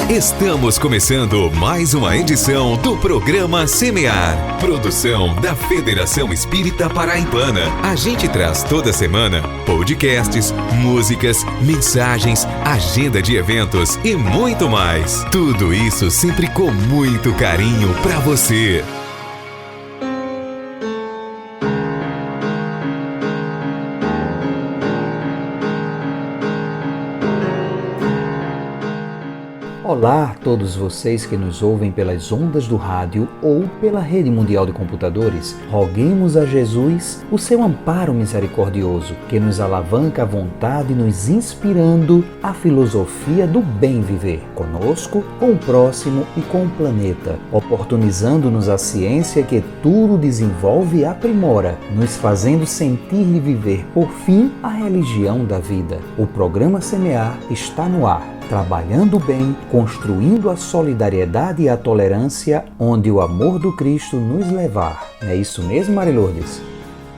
Estamos começando mais uma edição do programa Semear, produção da Federação Espírita Paraibana. A gente traz toda semana podcasts, músicas, mensagens, agenda de eventos e muito mais. Tudo isso sempre com muito carinho para você. Olá a todos vocês que nos ouvem pelas ondas do rádio ou pela rede mundial de computadores. Roguemos a Jesus o seu amparo misericordioso, que nos alavanca à vontade, nos inspirando a filosofia do bem viver, conosco, com o próximo e com o planeta, oportunizando-nos a ciência que tudo desenvolve e aprimora, nos fazendo sentir e viver, por fim, a religião da vida. O programa Semear está no ar, trabalhando bem, construindo a solidariedade e a tolerância, onde o amor do Cristo nos levar. É isso mesmo, Mari Lourdes?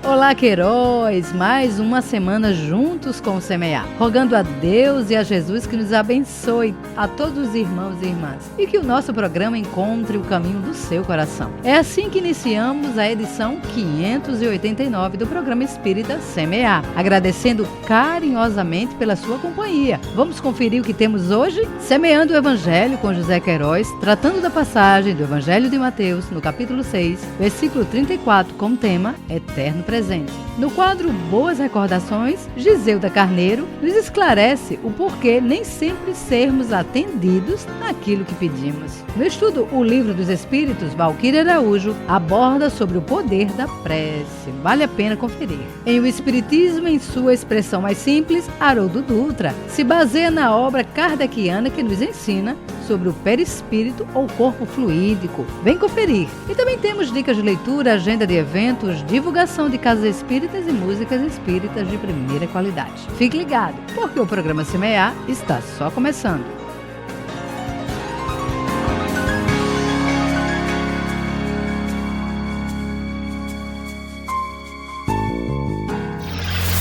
Olá, Queiroz! Mais uma semana juntos com o Semear, rogando a Deus e a Jesus que nos abençoe, a todos os irmãos e irmãs, e que o nosso programa encontre o caminho do seu coração. É assim que iniciamos a edição 589 do programa Espírita Semear, agradecendo carinhosamente pela sua companhia. Vamos conferir o que temos hoje? Semeando o Evangelho com José Queiroz, tratando da passagem do Evangelho de Mateus, no capítulo 6, versículo 34, com o tema Eterno Presente. No quadro Boas Recordações, Giselda Carneiro nos esclarece o porquê nem sempre sermos atendidos naquilo que pedimos. No estudo O Livro dos Espíritos, Valquíria Araújo aborda sobre o poder da prece. Vale a pena conferir. Em O Espiritismo, em sua expressão mais simples, Haroldo Dutra se baseia na obra kardeciana que nos ensina sobre o perispírito ou corpo fluídico. Vem conferir! E também temos dicas de leitura, agenda de eventos, divulgação de casas espíritas e músicas espíritas de primeira qualidade. Fique ligado, porque o programa Semear está só começando.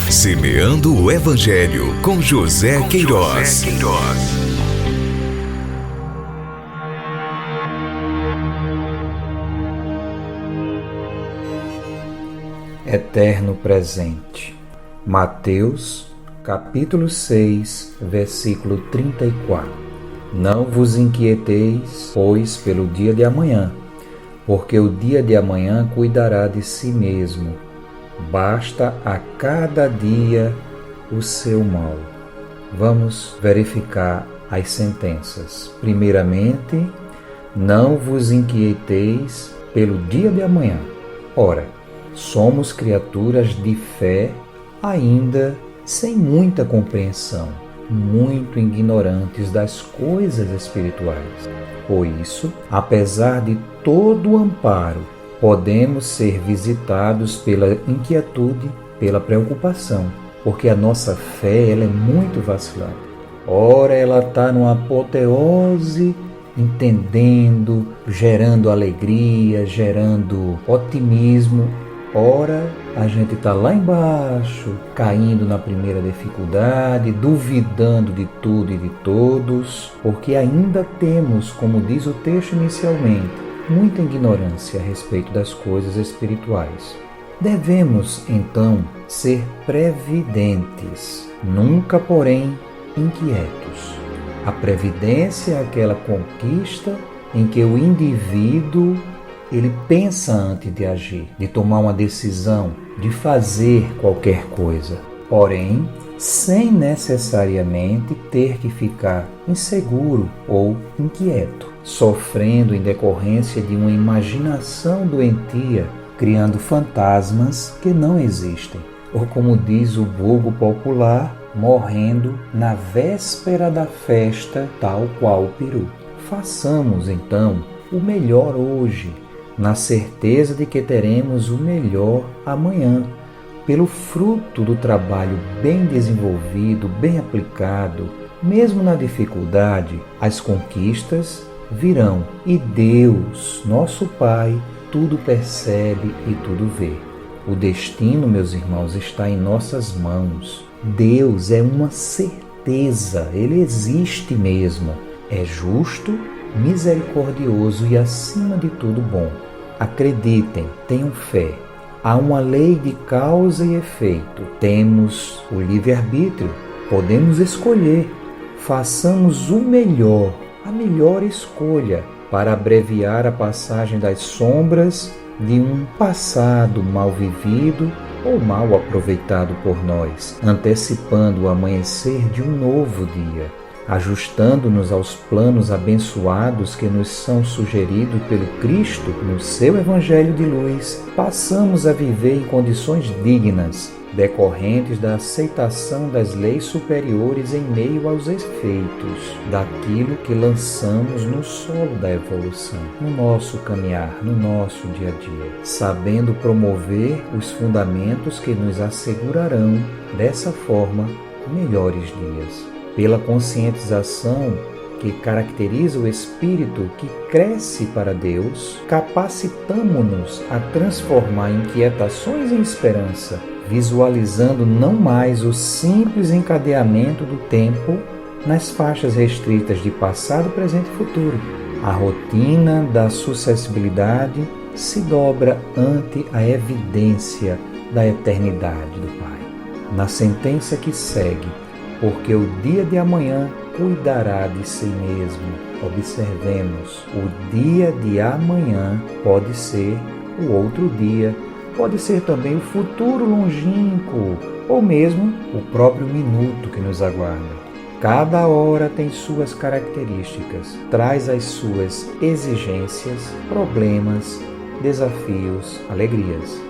Semeando o Evangelho com José Queiroz. Eterno presente. Mateus, capítulo 6, versículo 34. Não vos inquieteis, pois, pelo dia de amanhã, porque o dia de amanhã cuidará de si mesmo. Basta a cada dia o seu mal. Vamos verificar as sentenças. Primeiramente, não vos inquieteis pelo dia de amanhã. Ora, somos criaturas de fé, ainda sem muita compreensão, muito ignorantes das coisas espirituais. Por isso, apesar de todo o amparo, podemos ser visitados pela inquietude, pela preocupação, porque a nossa fé ela é muito vacilante. Ora, ela está numa apoteose, entendendo, gerando alegria, gerando otimismo. Ora, a gente está lá embaixo, caindo na primeira dificuldade, duvidando de tudo e de todos, porque ainda temos, como diz o texto inicialmente, muita ignorância a respeito das coisas espirituais. Devemos, então, ser previdentes, nunca, porém, inquietos. A previdência é aquela conquista em que o indivíduo ele pensa antes de agir, de tomar uma decisão, de fazer qualquer coisa, porém, sem necessariamente ter que ficar inseguro ou inquieto, sofrendo em decorrência de uma imaginação doentia, criando fantasmas que não existem, ou como diz o vulgo popular, morrendo na véspera da festa, tal qual o peru. Façamos, então, o melhor hoje, na certeza de que teremos o melhor amanhã, pelo fruto do trabalho bem desenvolvido, bem aplicado. Mesmo na dificuldade, as conquistas virão e Deus, nosso Pai, tudo percebe e tudo vê. O destino, meus irmãos, está em nossas mãos. Deus é uma certeza, Ele existe mesmo. é justo, misericordioso e, acima de tudo, bom. Acreditem, tenham fé. Há uma lei de causa e efeito. Temos o livre-arbítrio. Podemos escolher. Façamos o melhor, a melhor escolha, para abreviar a passagem das sombras de um passado mal vivido ou mal aproveitado por nós, antecipando o amanhecer de um novo dia, ajustando-nos aos planos abençoados que nos são sugeridos pelo Cristo no seu Evangelho de luz. Passamos a viver em condições dignas, decorrentes da aceitação das leis superiores em meio aos efeitos daquilo que lançamos no solo da evolução, no nosso caminhar, no nosso dia a dia, sabendo promover os fundamentos que nos assegurarão, dessa forma, melhores dias. Pela conscientização que caracteriza o espírito que cresce para Deus, capacitamo-nos a transformar inquietações em esperança, visualizando não mais o simples encadeamento do tempo nas faixas restritas de passado, presente e futuro. A rotina da sucessibilidade se dobra ante a evidência da eternidade do Pai. Na sentença que segue, porque o dia de amanhã cuidará de si mesmo. Observemos, o dia de amanhã pode ser o outro dia, pode ser também o futuro longínquo, ou mesmo o próprio minuto que nos aguarda. Cada hora tem suas características, traz as suas exigências, problemas, desafios, alegrias.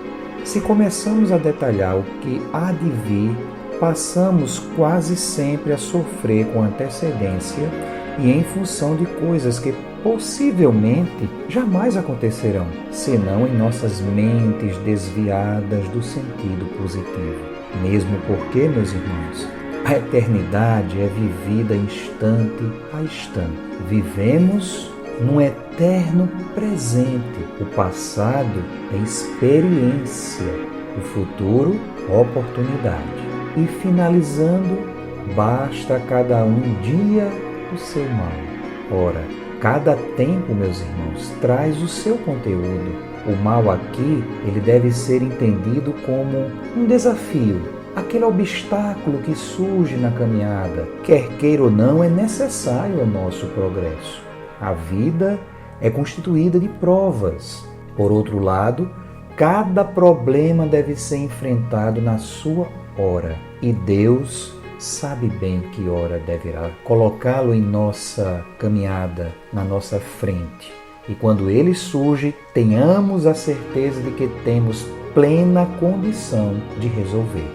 Se começamos a detalhar o que há de vir, passamos quase sempre a sofrer com antecedência e em função de coisas que possivelmente jamais acontecerão, senão em nossas mentes desviadas do sentido positivo. Mesmo porque, meus irmãos, a eternidade é vivida instante a instante. Vivemos num eterno presente. O passado é experiência, o futuro, oportunidade. E finalizando, basta a cada um dia o seu mal. Ora, cada tempo, meus irmãos, traz o seu conteúdo. O mal aqui, ele deve ser entendido como um desafio, aquele obstáculo que surge na caminhada. Quer queira ou não, é necessário ao nosso progresso. A vida é constituída de provas. Por outro lado, cada problema deve ser enfrentado na sua hora. E Deus sabe bem que hora deverá colocá-lo em nossa caminhada, na nossa frente. E quando ele surge, tenhamos a certeza de que temos plena condição de resolver.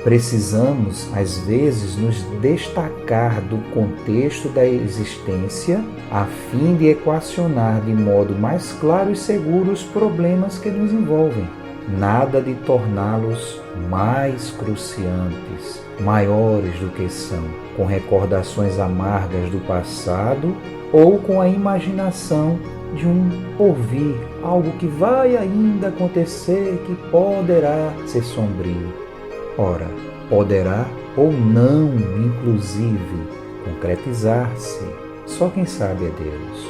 Precisamos, às vezes, nos destacar do contexto da existência a fim de equacionar de modo mais claro e seguro os problemas que nos envolvem. Nada de torná-los mais cruciantes, maiores do que são, com recordações amargas do passado ou com a imaginação de um porvir, algo que vai ainda acontecer, que poderá ser sombrio. Ora, poderá ou não, inclusive, concretizar-se. Só quem sabe é Deus.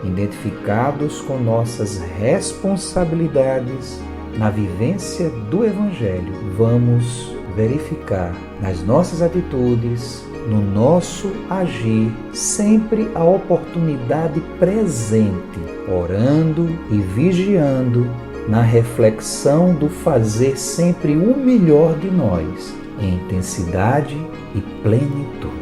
Identificados com nossas responsabilidades na vivência do Evangelho, vamos verificar nas nossas atitudes, no nosso agir, sempre a oportunidade presente, orando e vigiando na reflexão do fazer sempre o melhor de nós, em intensidade e plenitude.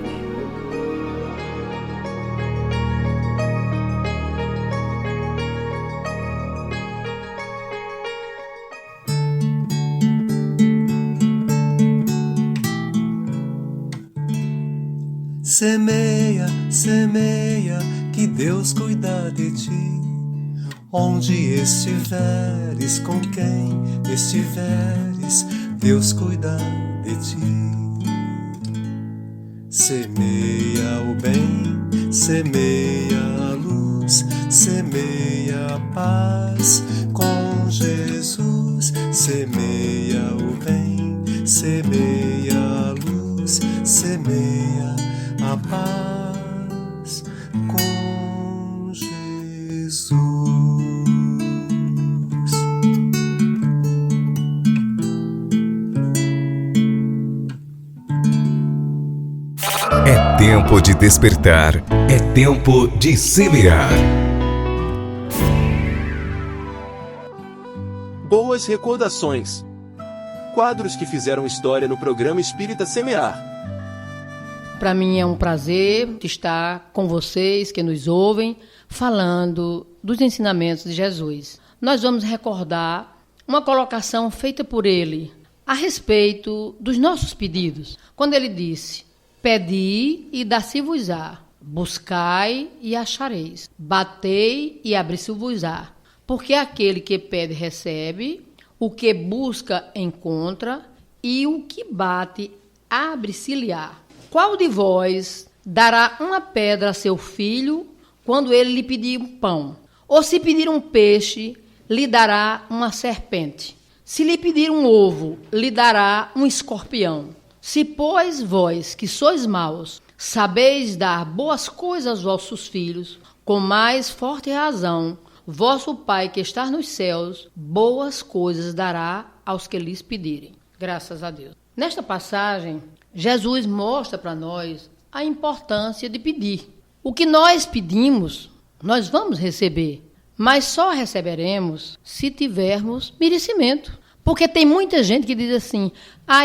Semeia, semeia, que Deus cuida de ti. Onde estiveres, com quem estiveres, Deus cuida de ti. Semeia o bem, semeia a luz, semeia a paz com Jesus. Semeia o bem, semeia a luz, semeia a paz tempo de despertar, é tempo de semear. Boas recordações. Quadros que fizeram história no programa Espírita Semear. Para mim é um prazer estar com vocês que nos ouvem, falando dos ensinamentos de Jesus. Nós vamos recordar uma colocação feita por ele a respeito dos nossos pedidos. Quando ele disse: pedi e dar-se-vos-á, buscai e achareis, batei e abri-se-vos-á. Porque aquele que pede recebe, o que busca encontra, e o que bate abre-se-lhe-á. Qual de vós dará uma pedra a seu filho quando ele lhe pedir um pão? Ou se pedir um peixe, lhe dará uma serpente? Se lhe pedir um ovo, lhe dará um escorpião? Se, pois, vós, que sois maus, sabeis dar boas coisas aos vossos filhos, com mais forte razão, vosso Pai que está nos céus, boas coisas dará aos que lhes pedirem. Graças a Deus. Nesta passagem, Jesus mostra para nós a importância de pedir. O que nós pedimos, nós vamos receber, mas só receberemos se tivermos merecimento. Porque tem muita gente que diz assim: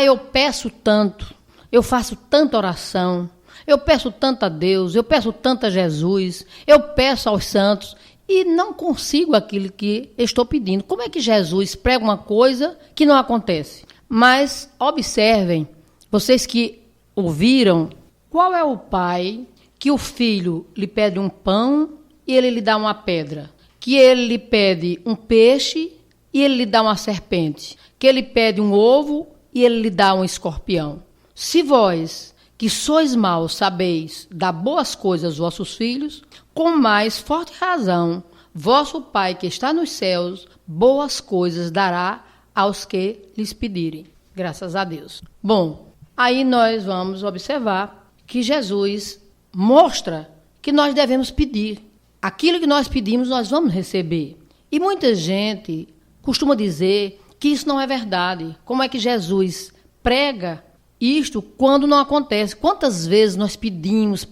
eu peço tanto, eu faço tanta oração, eu peço tanto a Deus, eu peço tanto a Jesus, eu peço aos santos e não consigo aquilo que estou pedindo. Como é que Jesus prega uma coisa que não acontece? Mas observem, vocês que ouviram, qual é o pai que o filho lhe pede um pão e ele lhe dá uma pedra? Que ele lhe pede um peixe e ele lhe dá uma serpente? Que ele pede um ovo e ele lhe dá um escorpião? Se vós, que sois maus, sabeis dar boas coisas aos vossos filhos, com mais forte razão, vosso Pai que está nos céus, boas coisas dará aos que lhes pedirem. Graças a Deus. Bom, aí nós vamos observar que Jesus mostra que nós devemos pedir. Aquilo que nós pedimos, nós vamos receber. E muita gente costuma dizer que isso não é verdade. Como é que Jesus prega isto quando não acontece? Quantas vezes nós pedimos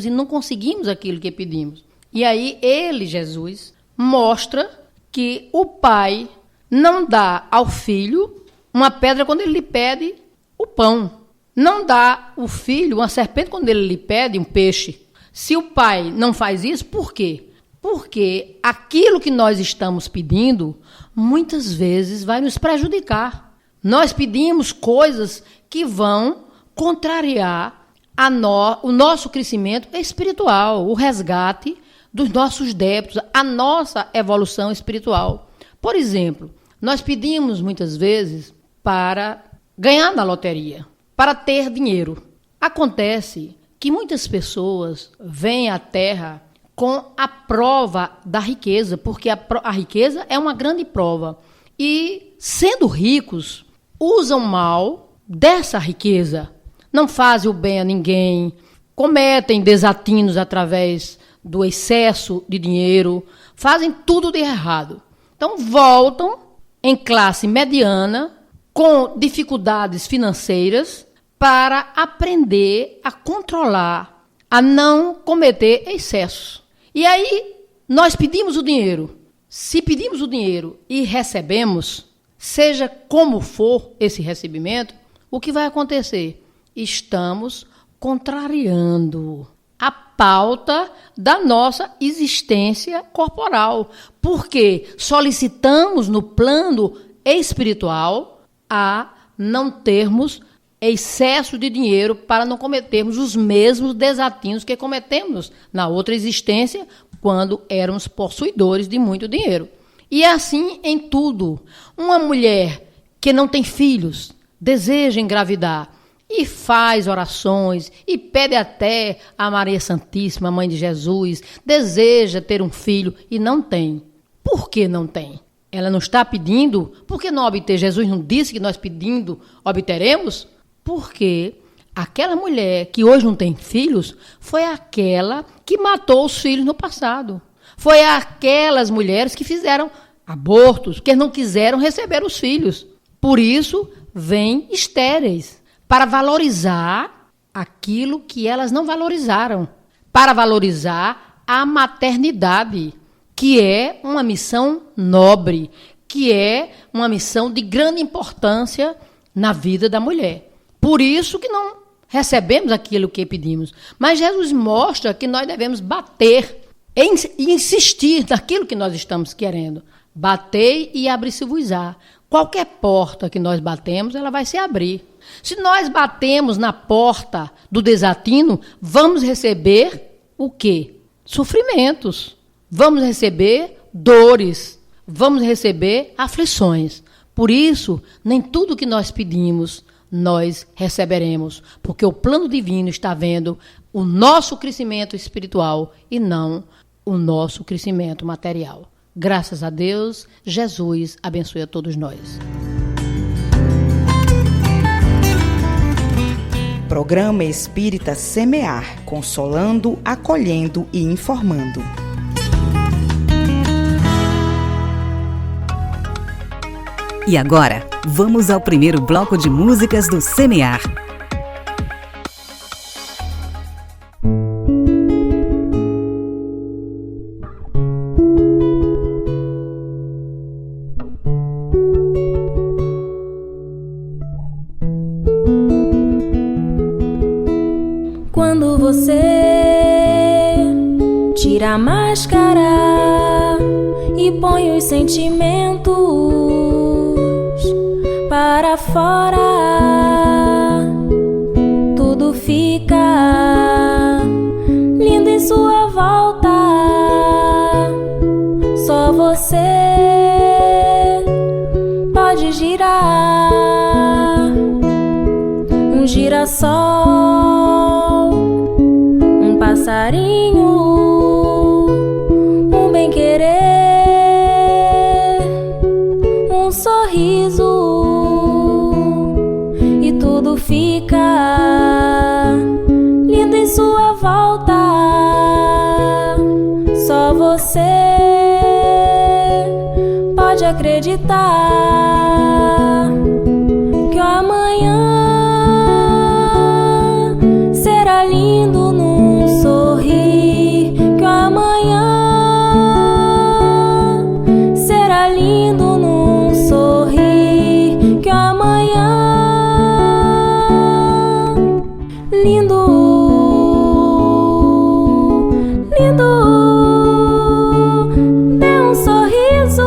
e não conseguimos aquilo que pedimos? E aí ele, Jesus, mostra que o pai não dá ao filho uma pedra quando ele lhe pede o pão. Não dá ao filho uma serpente quando ele lhe pede um peixe. Se o pai não faz isso, por quê? Porque aquilo que nós estamos pedindo, muitas vezes vai nos prejudicar. Nós pedimos coisas que vão contrariar o nosso crescimento espiritual, o resgate dos nossos débitos, a nossa evolução espiritual. Por exemplo, nós pedimos muitas vezes para ganhar na loteria, para ter dinheiro. Acontece que muitas pessoas vêm à Terra com a prova da riqueza, porque a riqueza é uma grande prova. E, sendo ricos, usam mal dessa riqueza, não fazem o bem a ninguém, cometem desatinos através do excesso de dinheiro, fazem tudo de errado. Então voltam em classe mediana, com dificuldades financeiras, para aprender a controlar, a não cometer excessos. E aí nós pedimos o dinheiro. Se pedimos o dinheiro e recebemos, seja como for esse recebimento, o que vai acontecer? Estamos contrariando a pauta da nossa existência corporal, porque solicitamos no plano espiritual a não termos excesso de dinheiro para não cometermos os mesmos desatinos que cometemos na outra existência quando éramos possuidores de muito dinheiro. E é assim em tudo. Uma mulher que não tem filhos, deseja engravidar e faz orações e pede até a Maria Santíssima, Mãe de Jesus, deseja ter um filho e não tem. Por que não tem? Ela não está pedindo? Por que não obter? Jesus não disse que nós pedindo obteremos? Porque aquela mulher que hoje não tem filhos foi aquela que matou os filhos no passado. Foi aquelas mulheres que fizeram abortos, que não quiseram receber os filhos. Por isso, vêm estéreis, para valorizar aquilo que elas não valorizaram, para valorizar a maternidade, que é uma missão nobre, que é uma missão de grande importância na vida da mulher. Por isso que não recebemos aquilo que pedimos. Mas Jesus mostra que nós devemos bater e insistir naquilo que nós estamos querendo. Batei e abri-se-vos-á. Qualquer porta que nós batemos, ela vai se abrir. Se nós batemos na porta do desatino, vamos receber o quê? Sofrimentos. Vamos receber dores. Vamos receber aflições. Por isso, nem tudo que nós pedimos, nós receberemos. Porque o plano divino está vendo o nosso crescimento espiritual e não o nosso crescimento material. Graças a Deus, Jesus abençoe a todos nós. Programa Espírita Semear, consolando, acolhendo e informando. E agora, vamos ao primeiro bloco de músicas do Semear. Quando você tira a máscara e põe os sentimentos para fora, tudo fica lindo em sua volta. Só você pode girar um girassol, um passarinho, um bem-querer, um sorriso. Tudo fica lindo em sua volta. Só você pode acreditar que o amanhã será lindo num sorrir, que o amanhã será lindo num sorrir, que o amanhã lindo, lindo, dê um sorriso.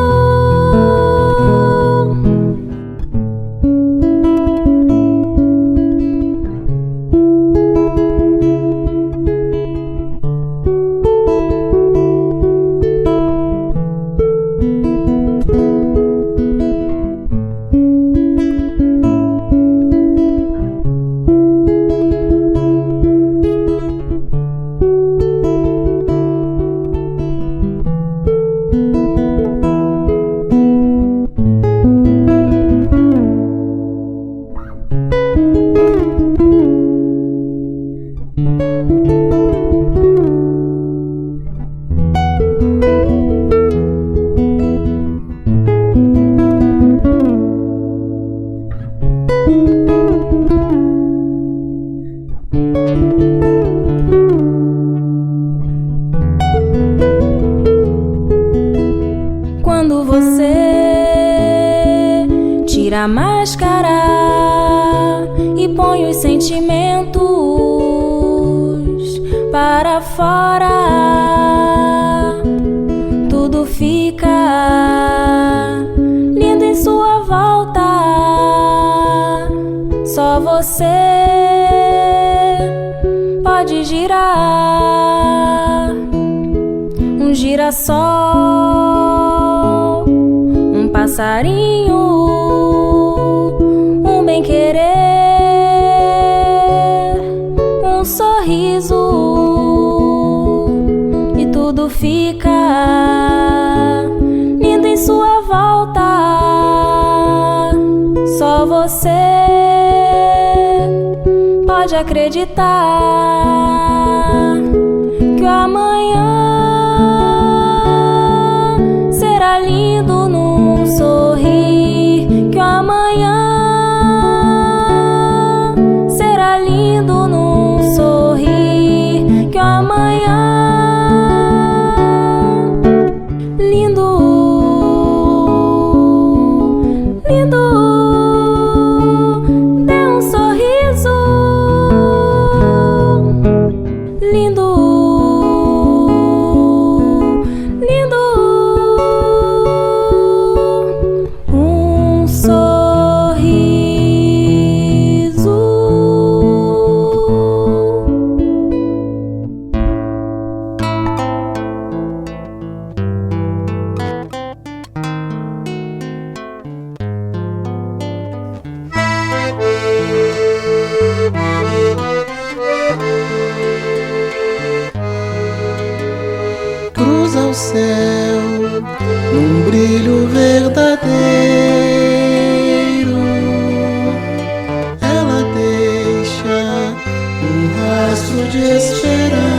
Quando você tira a máscara e põe os sentimentos para fora, tudo fica lindo em sua volta. Só você pode girar um girassol, um passarinho, um bem-querer, um sorriso, e tudo fica lindo em sua volta. Só você pode acreditar que o amanhã será lindo num sorrir, que o amanhã será lindo num ao céu num brilho verdadeiro. Ela deixa um rastro de esperança,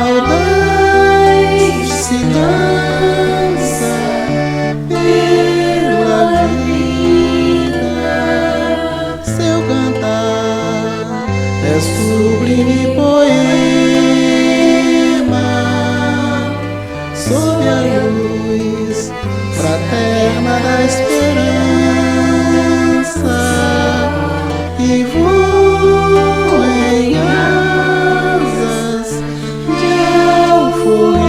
audaz se lança pela vida. Seu cantar é sublime poema sob a luz fraterna da esperança, e voa em asas de alforria,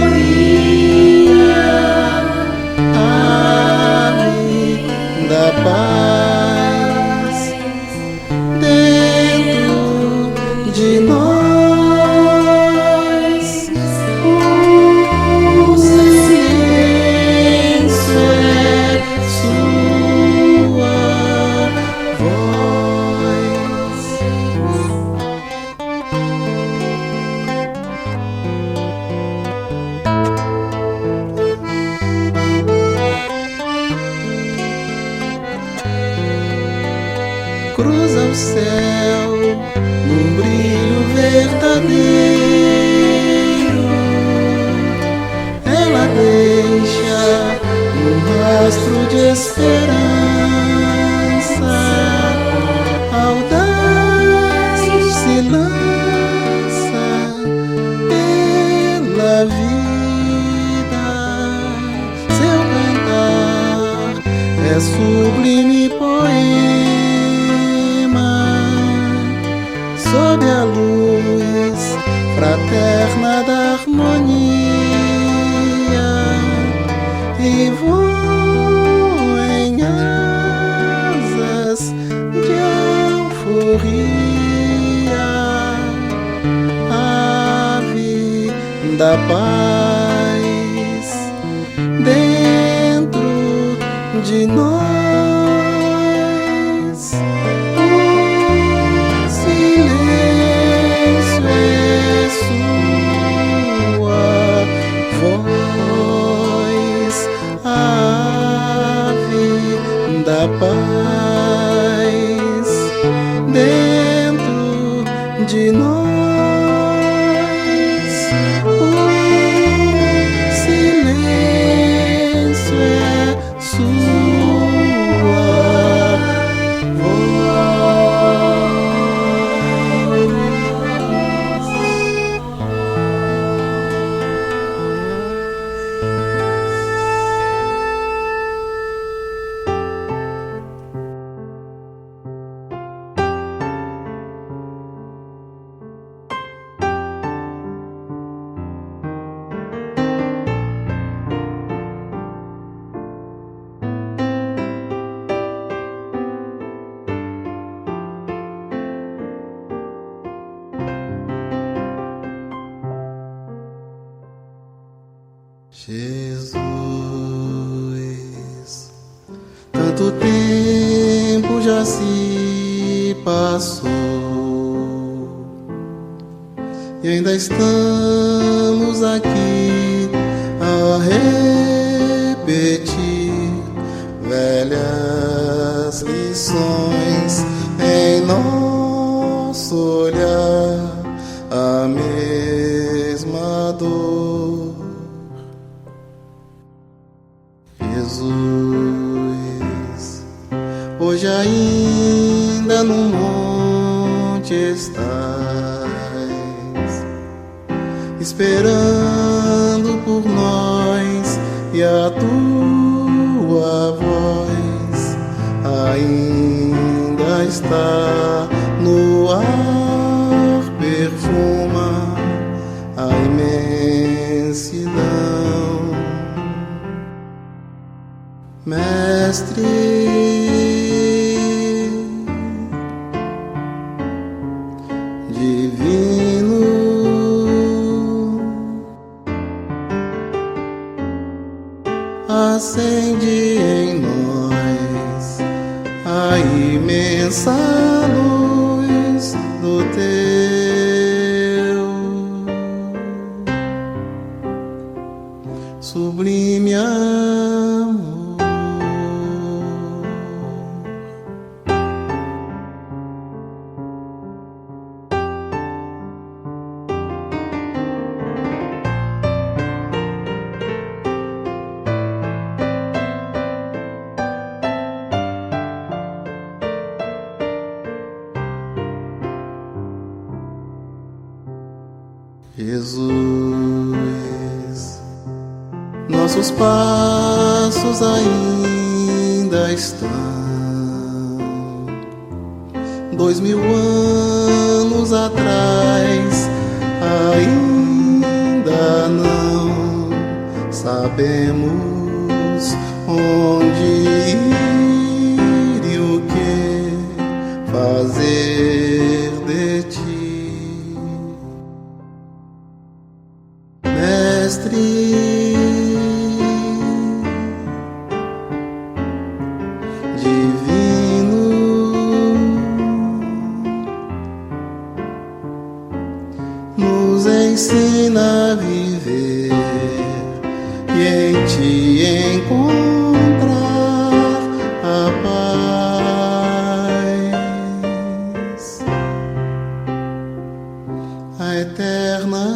ave da paz dentro de nós. O silêncio é sua voz. Cruza o céu num brilho verdadeiro. Ela deixa um rastro de esperança, audaz se lança pela vida. Seu cantar é sublime poema sob a luz fraterna da harmonia, e voa em asas de alforria, ave da paz dentro de nós. O silêncio é sua voz, ave da paz dentro de nós. O silêncio é sua voz. Jesus, tanto tempo já se passou e ainda estamos aqui a repetir velhas lições em nosso olhar, a mesma dor. Jesus, hoje ainda no monte estás, esperando por nós, e a tua voz ainda está no ar, perfuma a imensidão. Mestre, divino, acende em nós a imensa luz do teu sublime amor. Jesus, nossos passos ainda estão 2000 anos atrás, ainda não sabemos onde ir e o que fazer de ti. Mestre, divino, nos ensina a viver e em ti encontrar a paz, a eterna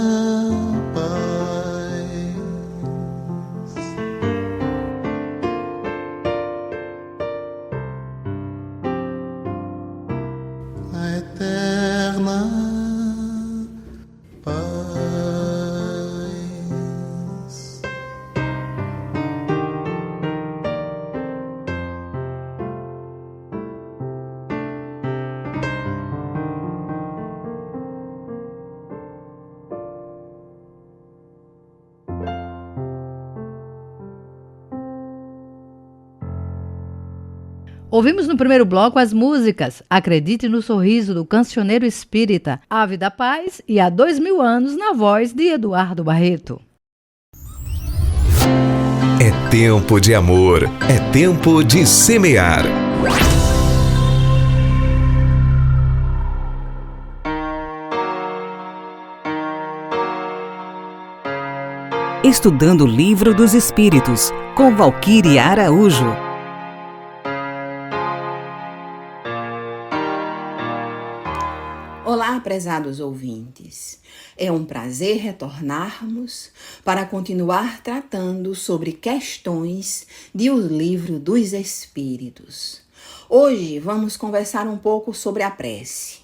Ouvimos no primeiro bloco as músicas Acredite no Sorriso, do cancioneiro espírita Ave da Paz, e Há 2000 anos, na voz de Eduardo Barreto. É tempo de amor, é tempo de semear. Estudando o Livro dos Espíritos, com Valquíria Araújo. Olá, prezados ouvintes. É um prazer retornarmos para continuar tratando sobre questões do Livro dos Espíritos. Hoje vamos conversar um pouco sobre a prece.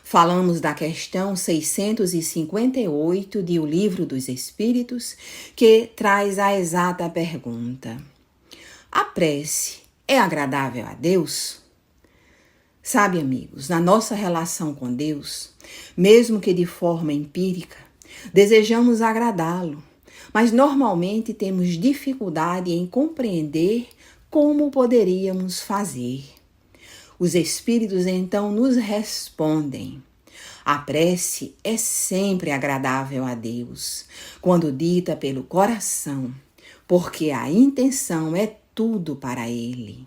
Falamos da questão 658 do Livro dos Espíritos, que traz a exata pergunta: a prece é agradável a Deus? Sabe, amigos, na nossa relação com Deus, mesmo que de forma empírica, desejamos agradá-lo, mas normalmente temos dificuldade em compreender como poderíamos fazer. Os Espíritos então nos respondem: a prece é sempre agradável a Deus, quando dita pelo coração, porque a intenção é tudo para Ele.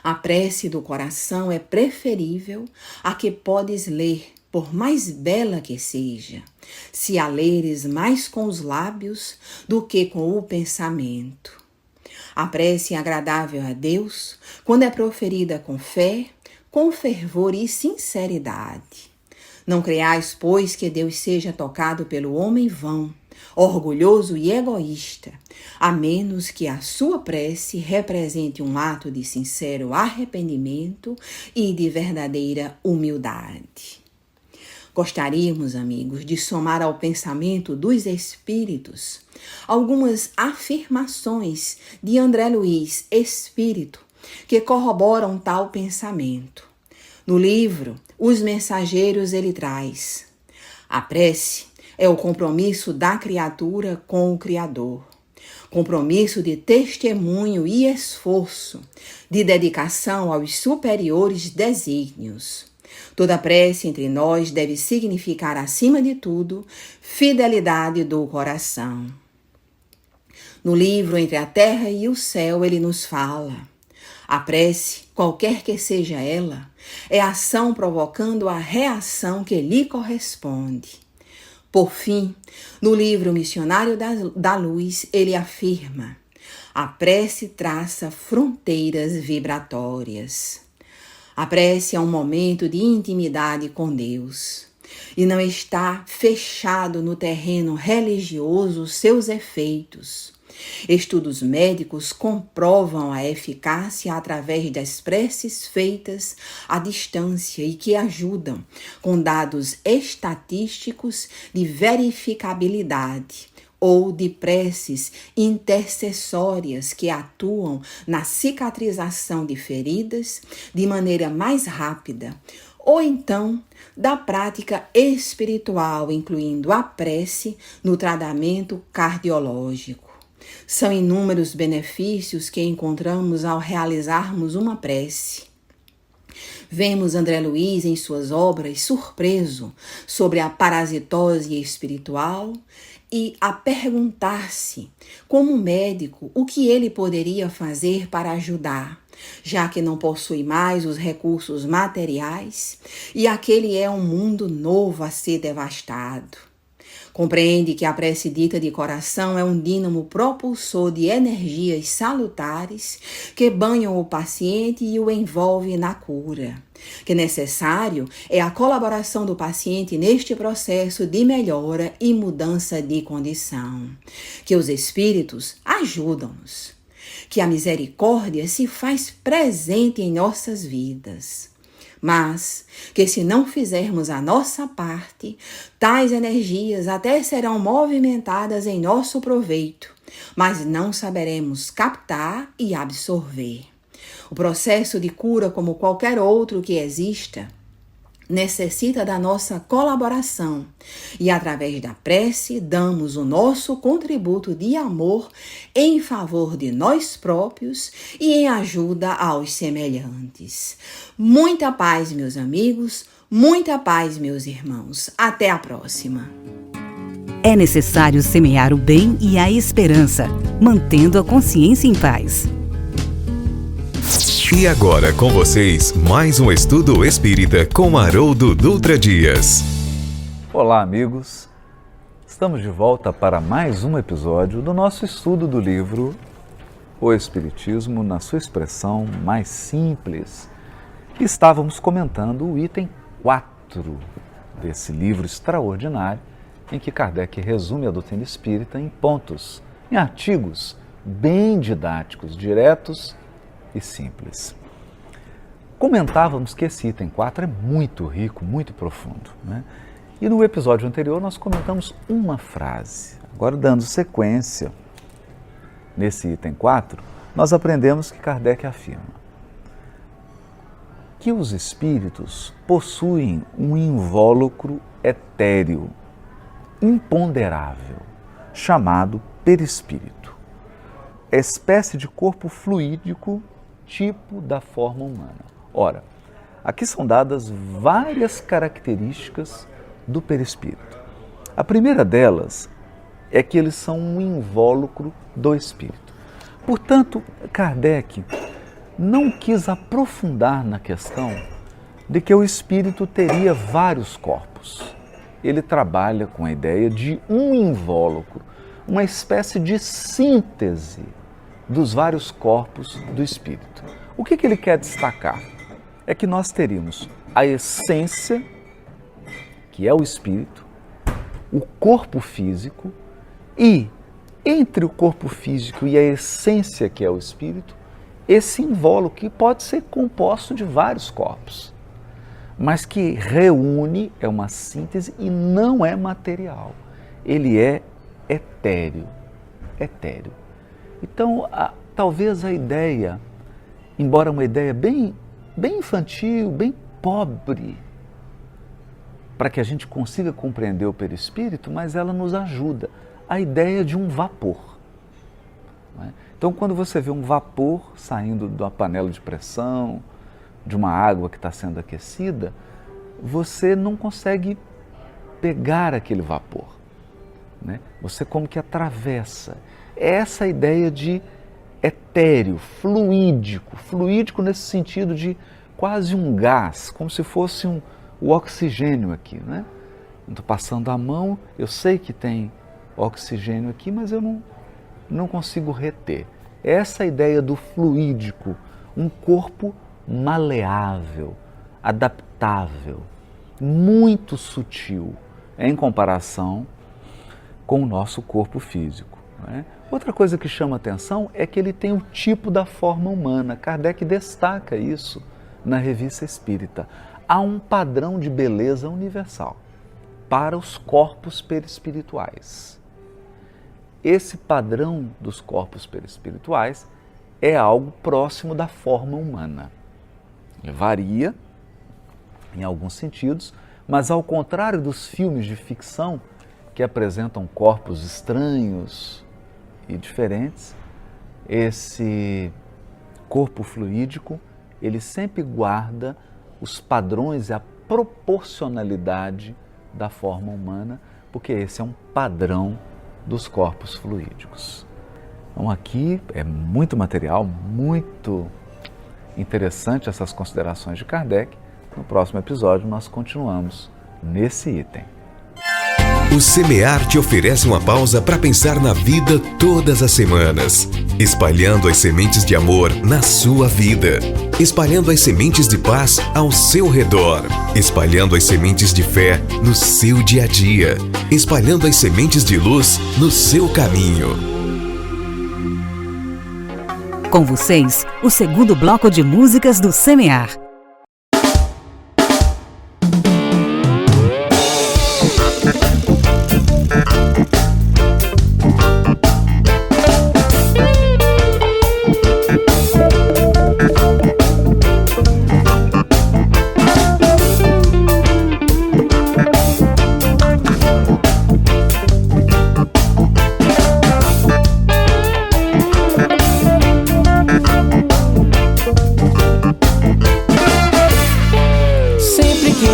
A prece do coração é preferível à que podes ler, por mais bela que seja, se a leres mais com os lábios do que com o pensamento. A prece é agradável a Deus quando é proferida com fé, com fervor e sinceridade. Não creais, pois, que Deus seja tocado pelo homem vão, orgulhoso e egoísta, a menos que a sua prece represente um ato de sincero arrependimento e de verdadeira humildade. Gostaríamos, amigos, de somar ao pensamento dos Espíritos algumas afirmações de André Luiz, Espírito, que corroboram tal pensamento. No livro Os Mensageiros, ele traz: a prece é o compromisso da criatura com o Criador, compromisso de testemunho e esforço, de dedicação aos superiores desígnios. Toda prece entre nós deve significar, acima de tudo, fidelidade do coração. No livro Entre a Terra e o Céu, ele nos fala: a prece, qualquer que seja ela, é ação provocando a reação que lhe corresponde. Por fim, no livro Missionário da Luz, ele afirma: a prece traça fronteiras vibratórias. A prece é um momento de intimidade com Deus e não está fechado no terreno religioso seus efeitos. Estudos médicos comprovam a eficácia através das preces feitas à distância e que ajudam com dados estatísticos de verificabilidade ou de preces intercessórias que atuam na cicatrização de feridas de maneira mais rápida, ou então da prática espiritual, incluindo a prece no tratamento cardiológico. São inúmeros benefícios que encontramos ao realizarmos uma prece. Vemos André Luiz em suas obras surpreso sobre a parasitose espiritual e a perguntar-se, como médico, o que ele poderia fazer para ajudar, já que não possui mais os recursos materiais e aquele é um mundo novo a ser devastado. Compreende que a prece dita de coração é um dínamo propulsor de energias salutares que banham o paciente e o envolve na cura. Que necessário é a colaboração do paciente neste processo de melhora e mudança de condição. Que os espíritos ajudam-nos. Que a misericórdia se faz presente em nossas vidas. Mas que se não fizermos a nossa parte, tais energias até serão movimentadas em nosso proveito, mas não saberemos captar e absorver. O processo de cura, como qualquer outro que exista, necessita da nossa colaboração e, através da prece, damos o nosso contributo de amor em favor de nós próprios e em ajuda aos semelhantes. Muita paz, meus amigos, muita paz, meus irmãos. Até a próxima. É necessário semear o bem e a esperança, mantendo a consciência em paz. E agora com vocês, mais um estudo espírita com Haroldo Dutra Dias. Olá, amigos. Estamos de volta para mais um episódio do nosso estudo do livro O Espiritismo na sua expressão mais simples. Estávamos comentando o item 4 desse livro extraordinário em que Kardec resume a doutrina espírita em pontos, em artigos bem didáticos, diretos e simples. Comentávamos que esse item 4 é muito rico, muito profundo, né? E no episódio anterior nós comentamos uma frase. Agora, dando sequência, nesse item 4, nós aprendemos que Kardec afirma que os espíritos possuem um invólucro etéreo, imponderável, chamado perispírito, espécie de corpo fluídico tipo da forma humana. Ora, aqui são dadas várias características do perispírito. A primeira delas é que eles são um invólucro do espírito. Portanto, Kardec não quis aprofundar na questão de que o espírito teria vários corpos. Ele trabalha com a ideia de um invólucro, uma espécie de síntese dos vários corpos do espírito. O que ele quer destacar? É que nós teríamos a essência, que é o espírito, o corpo físico e, entre o corpo físico e a essência, que é o espírito, esse invólucro que pode ser composto de vários corpos, mas que reúne, é uma síntese e não é material. Ele é etéreo. Então, talvez a ideia, embora uma ideia bem infantil, bem pobre, para que a gente consiga compreender o perispírito, mas ela nos ajuda. A ideia de um vapor. Não é? Então, quando você vê um vapor saindo de uma panela de pressão, de uma água que está sendo aquecida, você não consegue pegar aquele vapor, né? Você como que atravessa. É essa ideia de etéreo, fluídico nesse sentido de quase um gás, como se fosse o oxigênio aqui, né? Estou passando a mão, eu sei que tem oxigênio aqui, mas eu não consigo reter. Essa ideia do fluídico, um corpo maleável, adaptável, muito sutil em comparação com o nosso corpo físico, né? Outra coisa que chama atenção é que ele tem o tipo da forma humana. Kardec destaca isso na Revista Espírita. Há um padrão de beleza universal para os corpos perispirituais. Esse padrão dos corpos perispirituais é algo próximo da forma humana. Varia em alguns sentidos, mas ao contrário dos filmes de ficção que apresentam corpos estranhos e diferentes, esse corpo fluídico, ele sempre guarda os padrões e a proporcionalidade da forma humana, porque esse é um padrão dos corpos fluídicos. Então aqui é muito material, muito interessante essas considerações de Kardec. No próximo episódio nós continuamos nesse item. O Semear te oferece uma pausa para pensar na vida todas as semanas, espalhando as sementes de amor na sua vida, espalhando as sementes de paz ao seu redor, espalhando as sementes de fé no seu dia a dia, espalhando as sementes de luz no seu caminho. Com vocês, o segundo bloco de músicas do Semear.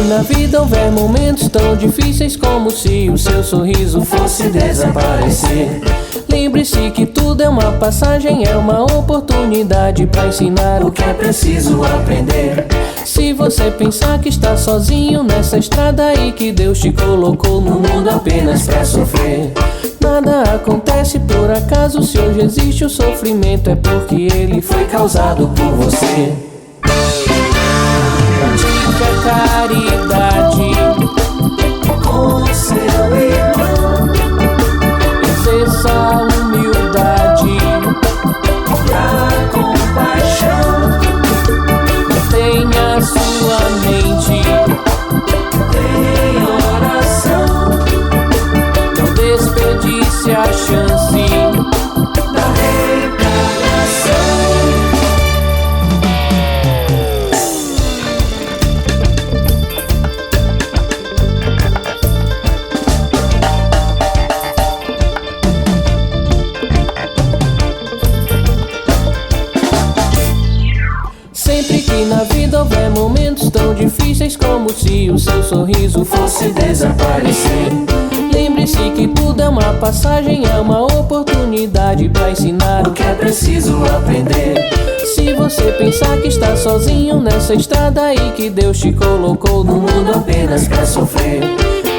Na vida houver momentos tão difíceis como se o seu sorriso fosse desaparecer. Lembre-se que tudo é uma passagem, é uma oportunidade para ensinar o que é preciso aprender. Se você pensar que está sozinho nessa estrada e que Deus te colocou no mundo apenas para sofrer, nada acontece por acaso. Se hoje existe o sofrimento é porque ele foi causado por você. Pratique a caridade com seu irmão, exerça a humildade e a compaixão. Mantenha sua mente em oração, não desperdice a chance da reencarnação. Na vida houver momentos tão difíceis como se o seu sorriso fosse desaparecer. Lembre-se que tudo é uma passagem, é uma oportunidade para ensinar o que é preciso aprender. Se você pensar que está sozinho nessa estrada e que Deus te colocou no mundo apenas para sofrer,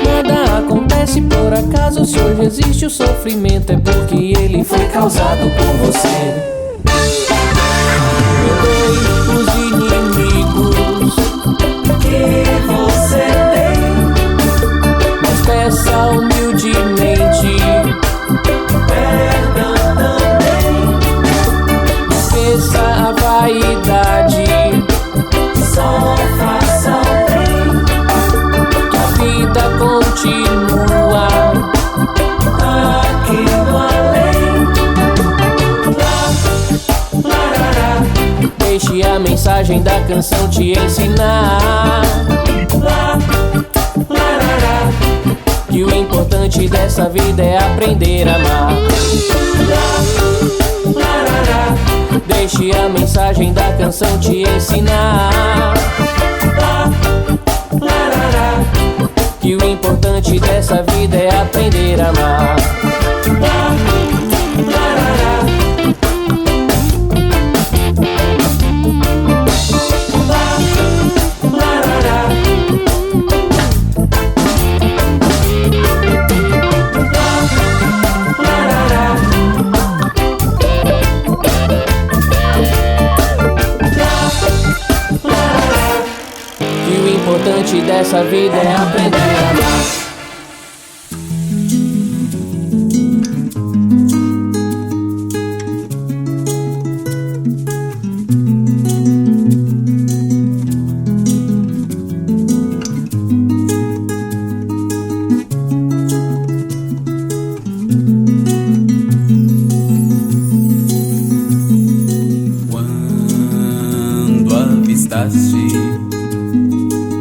nada acontece por acaso. Se hoje existe o sofrimento é porque ele foi causado por você. Perdoe os inimigos que você tem, mas peça humildemente perdão também. Esqueça a vaidade, só faça o bem, que a vida continua aqui no além. Deixe a mensagem da canção te ensinar que o importante dessa vida é aprender a amar. Deixe a mensagem da canção te ensinar que o importante dessa vida é aprender a amar. nessa vida é aprender a amar.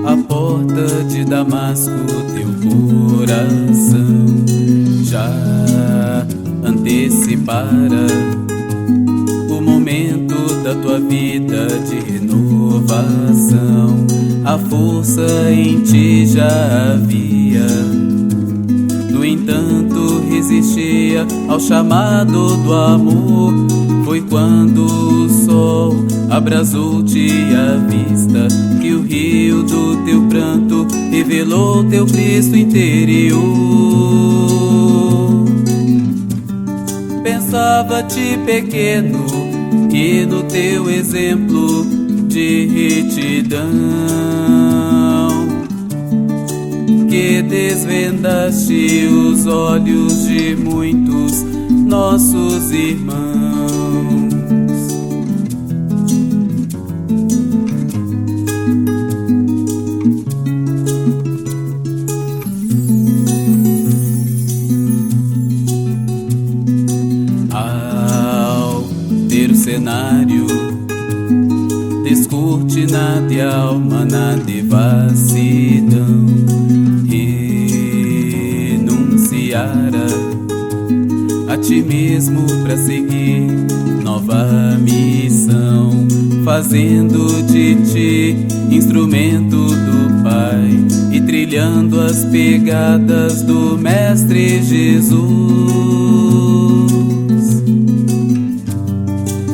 A porta de Damasco, teu coração já antecipara o momento da tua vida de renovação. A força em ti já havia, no entanto resistia ao chamado do amor. Foi quando o sol abrasou-te a vista que o rio do teu pranto revelou teu Cristo interior. Pensava-te pequeno e no teu exemplo de retidão que desvendaste os olhos de muitos nossos irmãos. Cenário, descortinada e alma na devassidão, renunciara a ti mesmo para seguir nova missão, fazendo de ti instrumento do Pai e trilhando as pegadas do Mestre Jesus.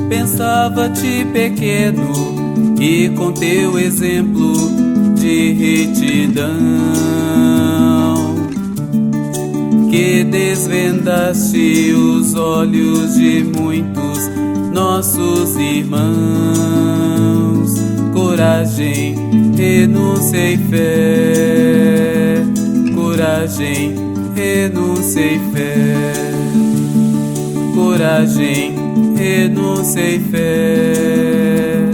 Pensava-te pequeno e com teu exemplo de retidão que desvendaste os olhos de muitos nossos irmãos. Coragem, renúncia e fé. Coragem, renúncia e fé. Coragem, renúncia e fé.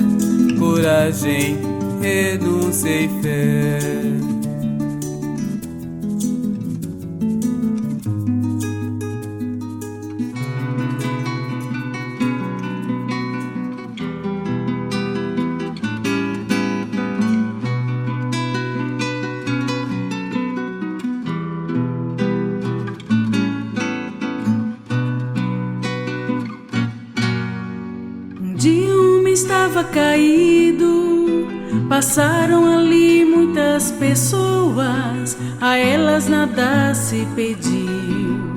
Coragem, renúncia e fé. Estava caído, passaram ali muitas pessoas, a elas nada se pediu,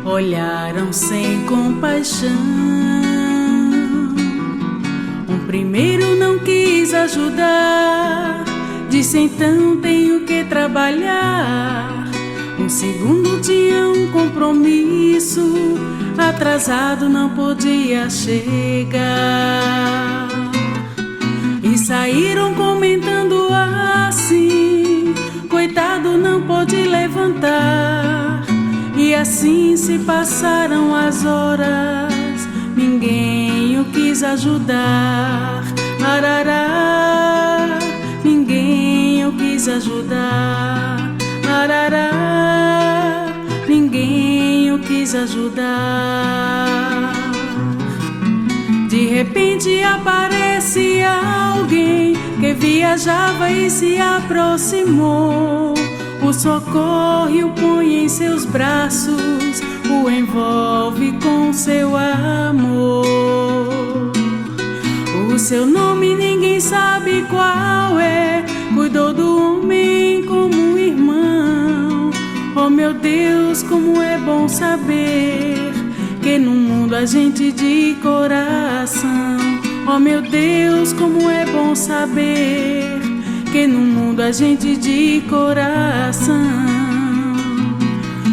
olharam sem compaixão. Um primeiro não quis ajudar, disse então tenho que trabalhar. Um segundo tinha um compromisso, atrasado não podia chegar. E saíram comentando assim, coitado não pôde levantar. E assim se passaram as horas, ninguém o quis ajudar. Arará, ninguém o quis ajudar. Arará, ninguém o quis ajudar. De repente aparece alguém que viajava e se aproximou. O socorre o põe em seus braços, o envolve com seu amor. O seu nome ninguém sabe qual é, cuidou do homem como um irmão. Oh meu Deus, como é bom saber que no mundo há gente de coração. Oh meu Deus, como é bom saber que no mundo há gente de coração.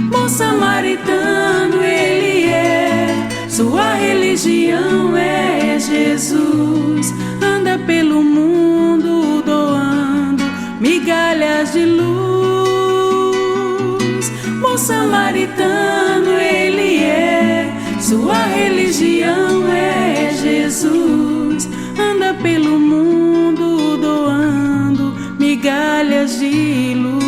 Bom samaritano ele é, sua religião é Jesus. Anda pelo mundo doando migalhas migalhas de luz. Bom samaritano ele é, sua religião é Jesus. Anda pelo mundo doando migalhas de luz.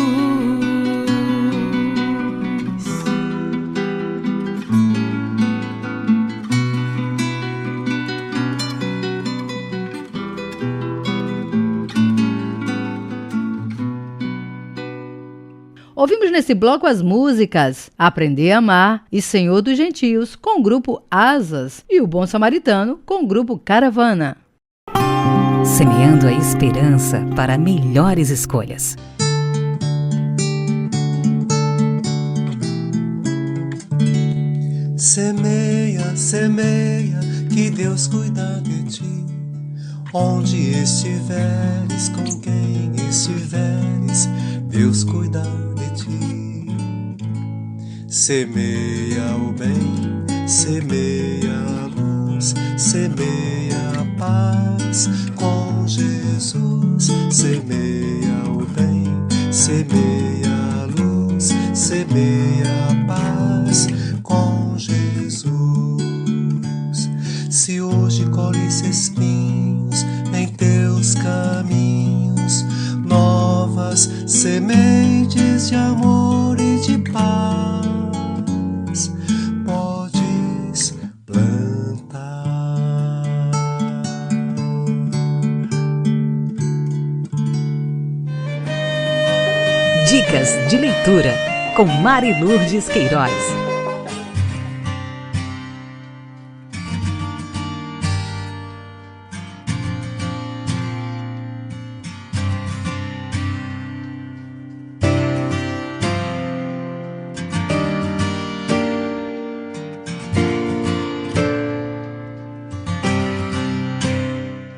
Ouvimos nesse bloco as músicas Aprender a Amar e Senhor dos Gentios, com o grupo Asas, e o Bom Samaritano, com o grupo Caravana. Semeando a esperança para melhores escolhas. Semeia, semeia, que Deus cuida de ti. Onde estiveres, com quem estiveres, Deus cuida de ti. Semeia o bem, semeia a luz, semeia a paz com Jesus. Semeia o bem, semeia a luz, semeia a paz com Jesus. Se hoje colhes espinhos em teus caminhos, novas sementes de amor e de paz podes plantar. Dicas de leitura com Mari Lourdes Queiroz.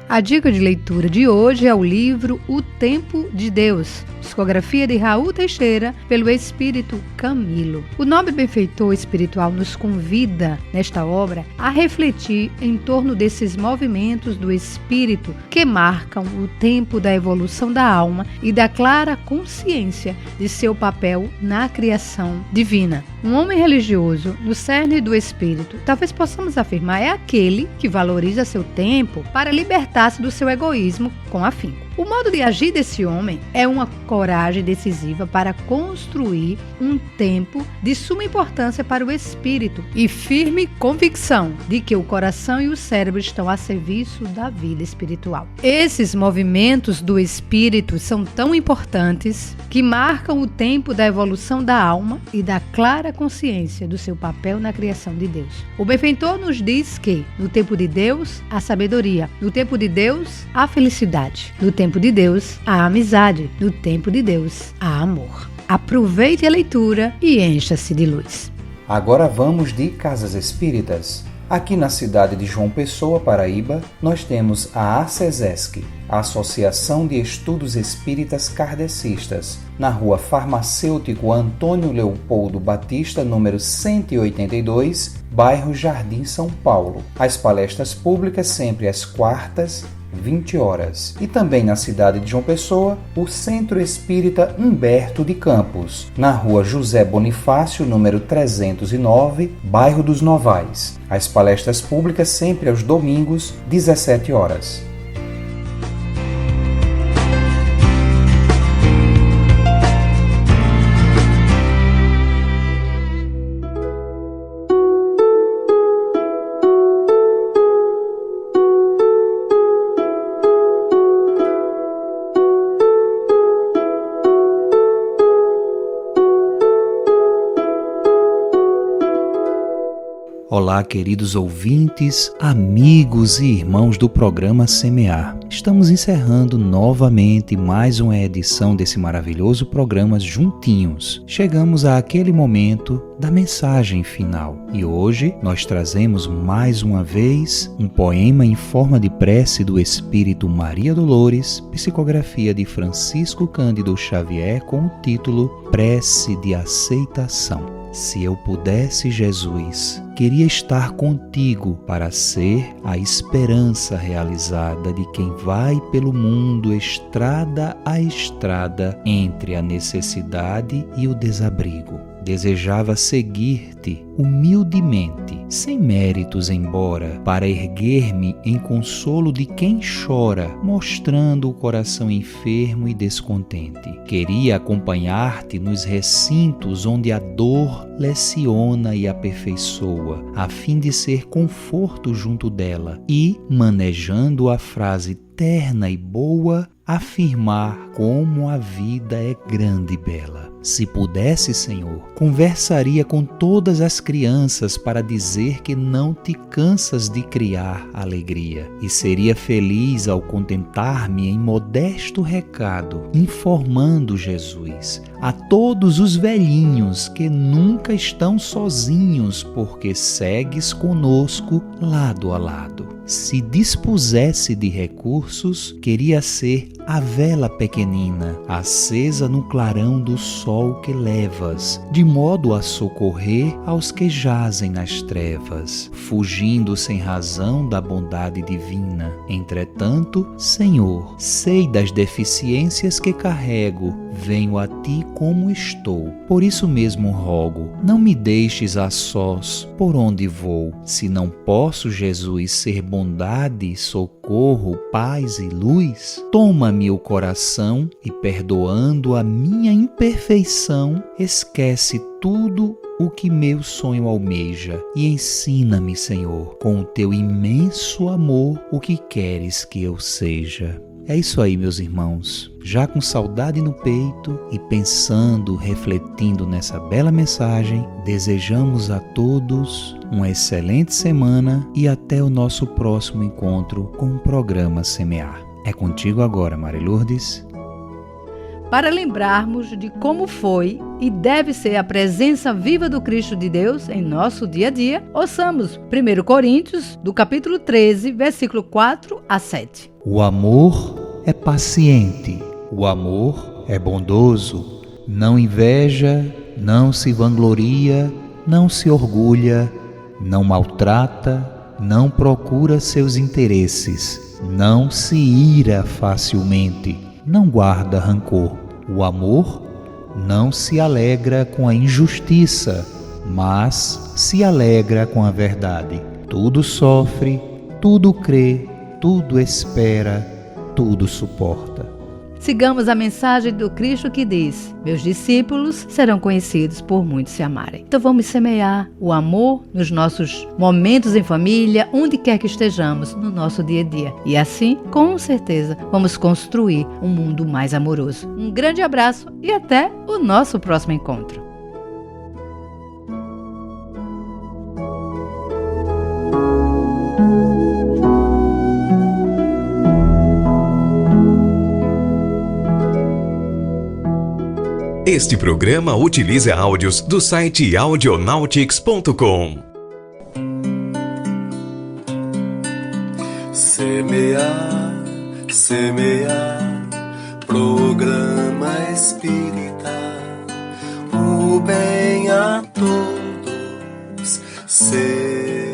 A dica de leitura de hoje é o livro O Tempo de Deus, psicografia de Raul Teixeira, pelo Espírito Camilo. O nobre benfeitor espiritual nos convida, nesta obra, a refletir em torno desses movimentos do espírito que marcam o tempo da evolução da alma e da clara consciência de seu papel na criação divina. Um homem religioso, no cerne do espírito, talvez possamos afirmar, é aquele que valoriza seu tempo para libertar-se do seu egoísmo com afinco. O modo de agir desse homem é uma coragem decisiva para construir um tempo de suma importância para o espírito e firme convicção de que o coração e o cérebro estão a serviço da vida espiritual. Esses movimentos do espírito são tão importantes que marcam o tempo da evolução da alma e da clara consciência do seu papel na criação de Deus. O benfeitor nos diz que, no tempo de Deus, há sabedoria, no tempo de Deus, há felicidade, no tempo de Deus, há amizade, no tempo de Deus, há amor. Aproveite a leitura e encha-se de luz. Agora vamos de Casas Espíritas. Aqui na cidade de João Pessoa, Paraíba, nós temos a ACESESC, a Associação de Estudos Espíritas Kardecistas, na rua Farmacêutico Antônio Leopoldo Batista, número 182, bairro Jardim, São Paulo. As palestras públicas sempre às quartas, 20 horas. E também na cidade de João Pessoa, o Centro Espírita Humberto de Campos, na rua José Bonifácio, número 309, bairro dos Novais. As palestras públicas sempre aos domingos, 17 horas. Olá, queridos ouvintes, amigos e irmãos do programa Semear. Estamos encerrando novamente mais uma edição desse maravilhoso programa juntinhos. Chegamos àquele momento da mensagem final e hoje nós trazemos mais uma vez um poema em forma de prece do Espírito Maria Dolores, psicografia de Francisco Cândido Xavier, com o título Prece de Aceitação. Se eu pudesse, Jesus, queria estar contigo para ser a esperança realizada de quem vai pelo mundo estrada a estrada entre a necessidade e o desabrigo. Desejava seguir-te humildemente, sem méritos embora, para erguer-me em consolo de quem chora, mostrando o coração enfermo e descontente. Queria acompanhar-te nos recintos onde a dor leciona e aperfeiçoa, a fim de ser conforto junto dela e, manejando a frase terna e boa, afirmar como a vida é grande e bela. Se pudesse, Senhor, conversaria com todas as crianças para dizer que não te cansas de criar alegria, e seria feliz ao contentar-me em modesto recado, informando, Jesus, a todos os velhinhos que nunca estão sozinhos, porque segues conosco lado a lado. Se dispusesse de recursos, queria ser a vela pequenina, acesa no clarão do sol que levas, de modo a socorrer aos que jazem nas trevas, fugindo sem razão da bondade divina. Entretanto, Senhor, sei das deficiências que carrego, venho a ti como estou. Por isso mesmo rogo, não me deixes a sós por onde vou. Se não posso, Jesus, ser bondade, socorro, paz e luz, toma-me o coração e, perdoando a minha imperfeição, esquece tudo o que meu sonho almeja e ensina-me, Senhor, com o teu imenso amor, o que queres que eu seja. É isso aí, meus irmãos. Já com saudade no peito e pensando, refletindo nessa bela mensagem, desejamos a todos uma excelente semana e até o nosso próximo encontro com o programa Semear. É contigo agora, Maria Lourdes. Para lembrarmos de como foi e deve ser a presença viva do Cristo de Deus em nosso dia a dia, ouçamos 1 Coríntios, do capítulo 13, versículo 4 a 7. O amor é paciente, o amor é bondoso, não inveja, não se vangloria, não se orgulha, não maltrata, não procura seus interesses, não se ira facilmente, não guarda rancor. O amor não se alegra com a injustiça, mas se alegra com a verdade. Tudo sofre, tudo crê, tudo espera, tudo suporta. Sigamos a mensagem do Cristo que diz: meus discípulos serão conhecidos por muitos se amarem. Então vamos semear o amor nos nossos momentos em família, onde quer que estejamos, no nosso dia a dia. E assim, com certeza, vamos construir um mundo mais amoroso. Um grande abraço e até o nosso próximo encontro. Este programa utiliza áudios do site audionautics.com. Semear, semear, programa espírita, o bem a todos semear.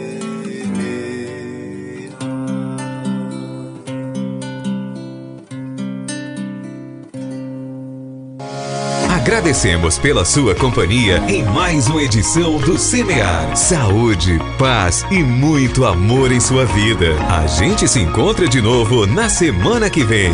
Agradecemos pela sua companhia em mais uma edição do Semear. Saúde, paz e muito amor em sua vida. A gente se encontra de novo na semana que vem.